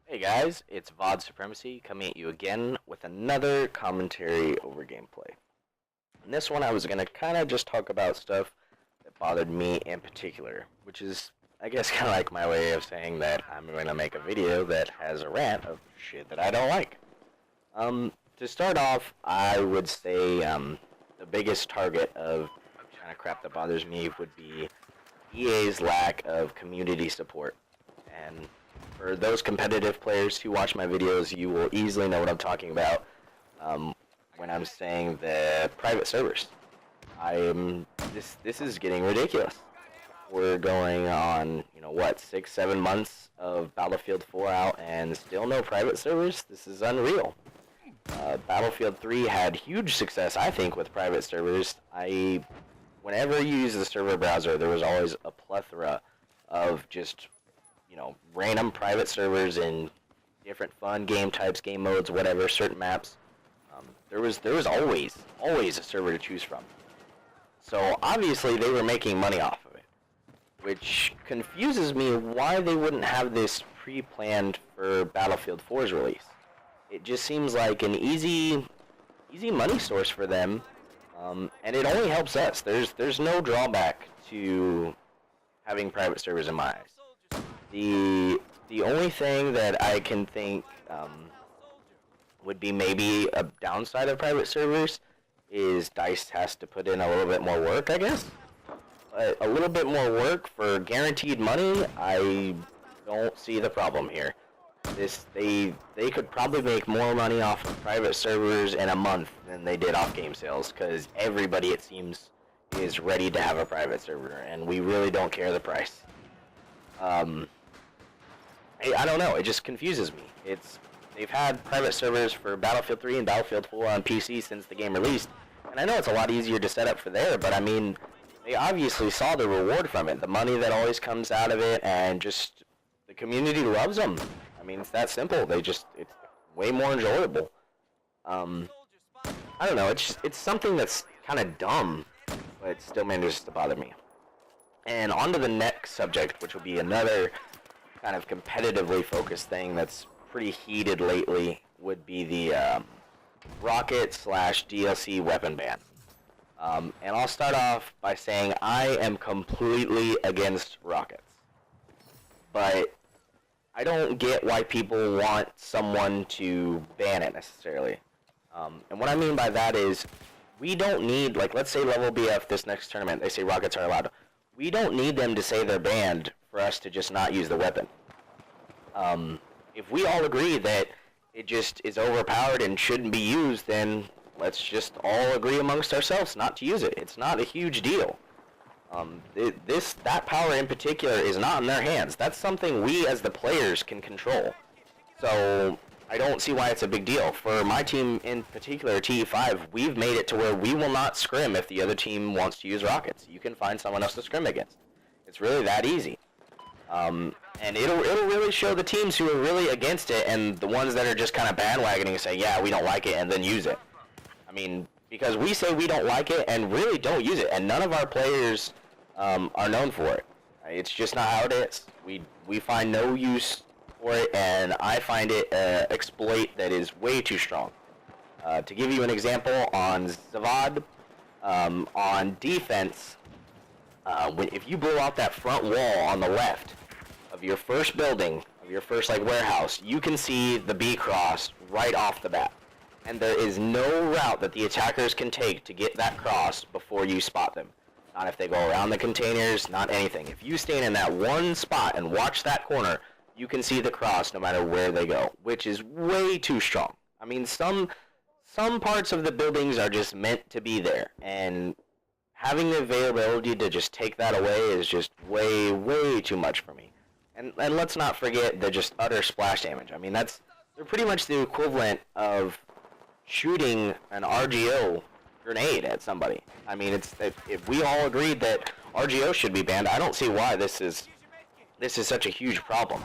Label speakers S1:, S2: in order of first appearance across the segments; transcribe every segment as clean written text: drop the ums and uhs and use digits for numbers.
S1: Hey guys, it's VOD Supremacy coming at you again with another commentary over gameplay. In this one I was going to kind of just talk about stuff that bothered me in particular, which is, I guess, kind of like my way of saying that I'm going to make a video that has a rant of shit that I don't like. To start off, I would say the biggest target of kind of crap that bothers me would be EA's lack of community support. And for those competitive players who watch my videos, you will easily know what I'm talking about when I'm saying the private servers. This is getting ridiculous. We're going on, 6, 7 months of Battlefield 4 out and still no private servers? This is unreal. Battlefield 3 had huge success, I think, with private servers. Whenever you use the server browser, there was always a plethora of just random private servers in different fun game types, game modes, whatever, certain maps. There was always a server to choose from. So obviously they were making money off of it, which confuses me why they wouldn't have this pre-planned for Battlefield 4's release. It just seems like an easy money source for them, and it only helps us. There's no drawback to having private servers in my eyes. The only thing that I can think would be maybe a downside of private servers is DICE has to put in a little bit more work, I guess. But a little bit more work for guaranteed money, I don't see the problem here. They could probably make more money off of private servers in a month than they did off game sales, because everybody, it seems, is ready to have a private server, and we really don't care the price. I don't know, it just confuses me. They've had private servers for Battlefield 3 and Battlefield 4 on PC since the game released, and I know it's a lot easier to set up for there, but I mean, they obviously saw the reward from it, the money that always comes out of it, and just the community loves them. I mean, it's that simple. It's way more enjoyable. I don't know, it's something that's kind of dumb, but it still manages to bother me. And on to the next subject, which will be another kind of competitively focused thing that's pretty heated lately, would be the rocket/DLC weapon ban. And I'll start off by saying I am completely against rockets. But I don't get why people want someone to ban it necessarily. And what I mean by that is, we don't need, let's say level BF this next tournament, they say rockets are allowed. We don't need them to say they're banned for us to just not use the weapon. If we all agree that it just is overpowered and shouldn't be used, then let's just all agree amongst ourselves not to use it. It's not a huge deal. That power in particular is not in their hands. That's something we as the players can control. So I don't see why it's a big deal. For my team in particular, TE5, we've made it to where we will not scrim if the other team wants to use rockets. You can find someone else to scrim against. It's really that easy. And it'll really show the teams who are really against it and the ones that are just kind of bandwagoning and say, yeah, we don't like it, and then use it. I mean, because we say we don't like it and really don't use it, and none of our players are known for it. It's just not how it is. We find no use for it, and I find it an exploit that is way too strong. To give you an example, on Zavad, on defense, if you blow out that front wall on the left of your first building, of your first warehouse, you can see the B cross right off the bat. And there is no route that the attackers can take to get that cross before you spot them. Not if they go around the containers, not anything. If you stand in that one spot and watch that corner, you can see the cross no matter where they go, which is way too strong. I mean, some parts of the buildings are just meant to be there, and having the availability to just take that away is just way too much for me. And let's not forget the just utter splash damage. I mean, they're pretty much the equivalent of shooting an RGO grenade at somebody. I mean, if we all agreed that RGO should be banned, I don't see why this is such a huge problem.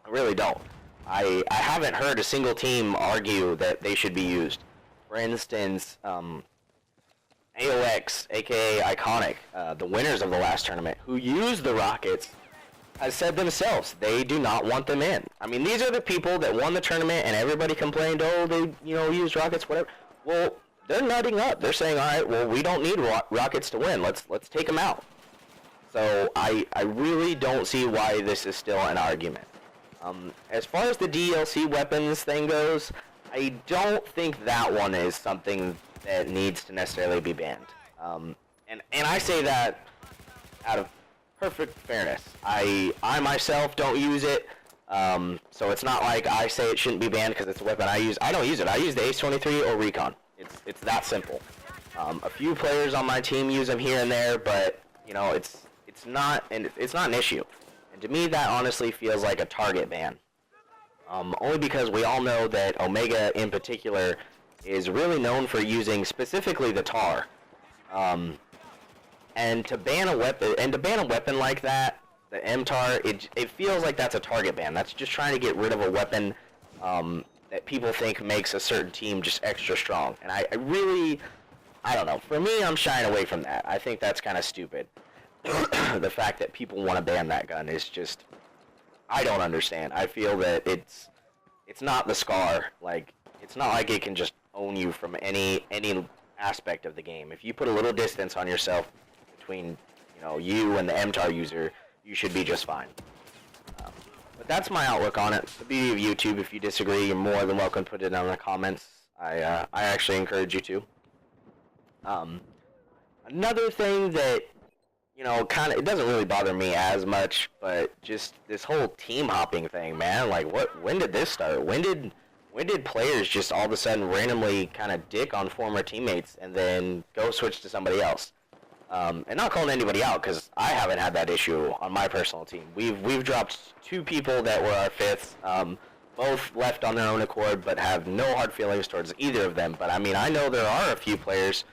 S1: I really don't. I haven't heard a single team argue that they should be used. For instance, AOX, aka Iconic, the winners of the last tournament, who used the rockets, has said themselves they do not want them in. I mean, these are the people that won the tournament, and everybody complained, oh, they used rockets, whatever. Well, they're nutting up. They're saying, all right, well, we don't need rockets to win. Let's take them out. So I really don't see why this is still an argument. As far as the DLC weapons thing goes, I don't think that one is something that needs to necessarily be banned. And I say that out of perfect fairness. I myself don't use it, so it's not like I say it shouldn't be banned because it's a weapon I use. I don't use it. I use the Ace-23 or Recon. It's that simple. A few players on my team use them here and there, but it's not an issue. And to me, that honestly feels like a target ban. Only because we all know that Omega in particular is really known for using specifically the tar. And to ban a weapon like that, the MTAR, it feels like that's a target ban. That's just trying to get rid of a weapon that people think makes a certain team just extra strong. And I don't know. For me, I'm shying away from that. I think that's kind of stupid. The fact that people want to ban that gun is just, I don't understand. I feel that it's not the SCAR. Like, it's not like it can just own you from any aspect of the game. If you put a little distance on yourself between you and the MTAR user, you should be just fine. But that's my outlook on it. The beauty of YouTube, if you disagree, you're more than welcome to put it down in the comments. I actually encourage you to. Another thing that kind of, it doesn't really bother me as much, but just this whole team hopping thing, man. Like, when did this start? When did players just all of a sudden randomly kind of dick on former teammates and then go switch to somebody else? And not calling anybody out, because I haven't had that issue on my personal team. We've dropped 2 people that were our fifths, both left on their own accord, but have no hard feelings towards either of them. But I mean, I know there are a few players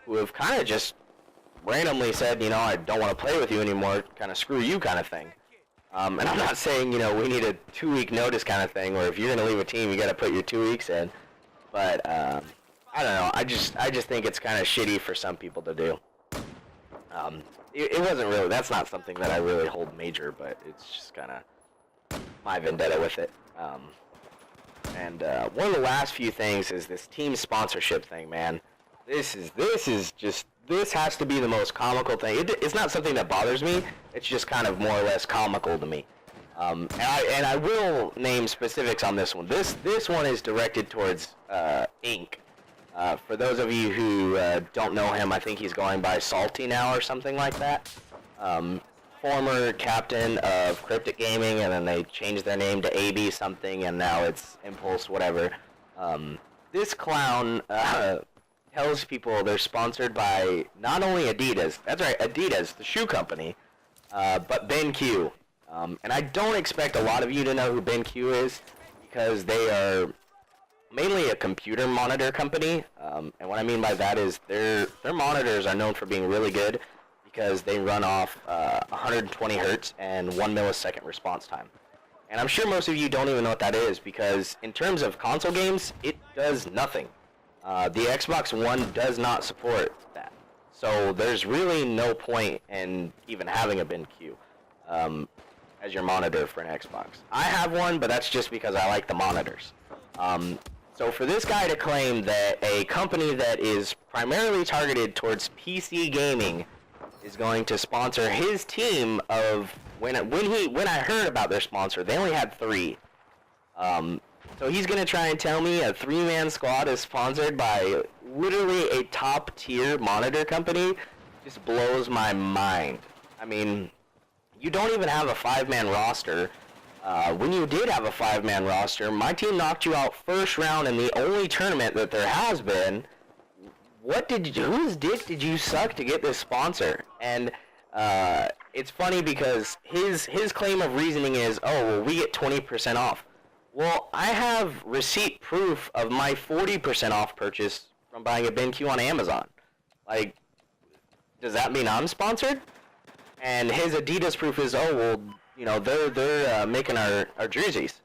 S1: who have kind of just randomly said, I don't want to play with you anymore, kind of screw you kind of thing. And I'm not saying, we need a 2-week notice kind of thing, or if you're going to leave a team, you got to put your 2 weeks in. But, I don't know, I just think it's kind of shitty for some people to do. It wasn't really, that's not something that I really hold major, but it's just kind of my vendetta with it. And one of the last few things is this team sponsorship thing, man. This has to be the most comical thing. It's not something that bothers me. It's just kind of more or less comical to me. And I will name specifics on this one. This one is directed towards Ink. For those of you who don't know him, I think he's going by Salty now or something like that. Former captain of Cryptic Gaming, and then they changed their name to AB something, and now it's Impulse whatever. This clown tells people they're sponsored by not only Adidas, that's right, Adidas, the shoe company, but BenQ. And I don't expect a lot of you to know who BenQ is, because they are mainly a computer monitor company, and what I mean by that is their monitors are known for being really good because they run off 120 hertz and 1 millisecond response time. And I'm sure most of you don't even know what that is, because in terms of console games, it does nothing. The Xbox One does not support that. So there's really no point in even having a BenQ as your monitor for an Xbox. I have one, but that's just because I like the monitors. So for this guy to claim that a company that is primarily targeted towards PC gaming is going to sponsor his team of, when I heard about their sponsor, they only had 3. So he's going to try and tell me a 3-man squad is sponsored by literally a top-tier monitor company. Just blows my mind. I mean, you don't even have a 5-man roster. When you did have a 5-man roster, my team knocked you out first round in the only tournament that there has been. Whose dick did you suck to get this sponsor? And it's funny because his claim of reasoning is, oh, well, we get 20% off. Well, I have receipt proof of my 40% off purchase from buying a BenQ on Amazon. Like, does that mean I'm sponsored? And his Adidas proof is, oh, well, they're making our jerseys.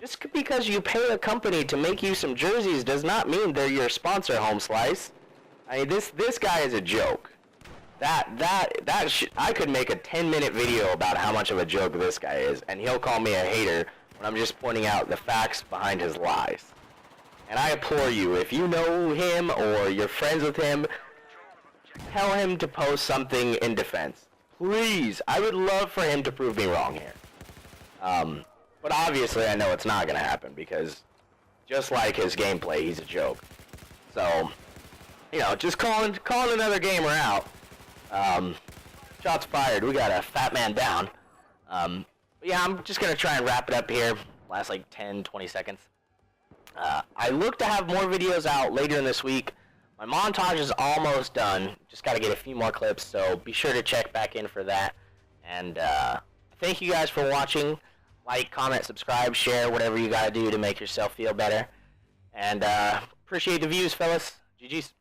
S1: Just because you pay a company to make you some jerseys does not mean they're your sponsor, Home Slice. I mean, this guy is a joke. I could make a 10-minute video about how much of a joke this guy is, and he'll call me a hater when I'm just pointing out the facts behind his lies. And I implore you, if you know him or you're friends with him, tell him to post something in defense. Please, I would love for him to prove me wrong here. But obviously I know it's not going to happen because just like his gameplay, he's a joke. So, you know, just calling another gamer out. Shots fired. We got a fat man down. But yeah, I'm just going to try and wrap it up here. Last like 10, 20 seconds. I look to have more videos out later in this week. My montage is almost done. Just got to get a few more clips, so be sure to check back in for that. And thank you guys for watching. Like, comment, subscribe, share, whatever you got to do to make yourself feel better. And appreciate the views, fellas. GG's.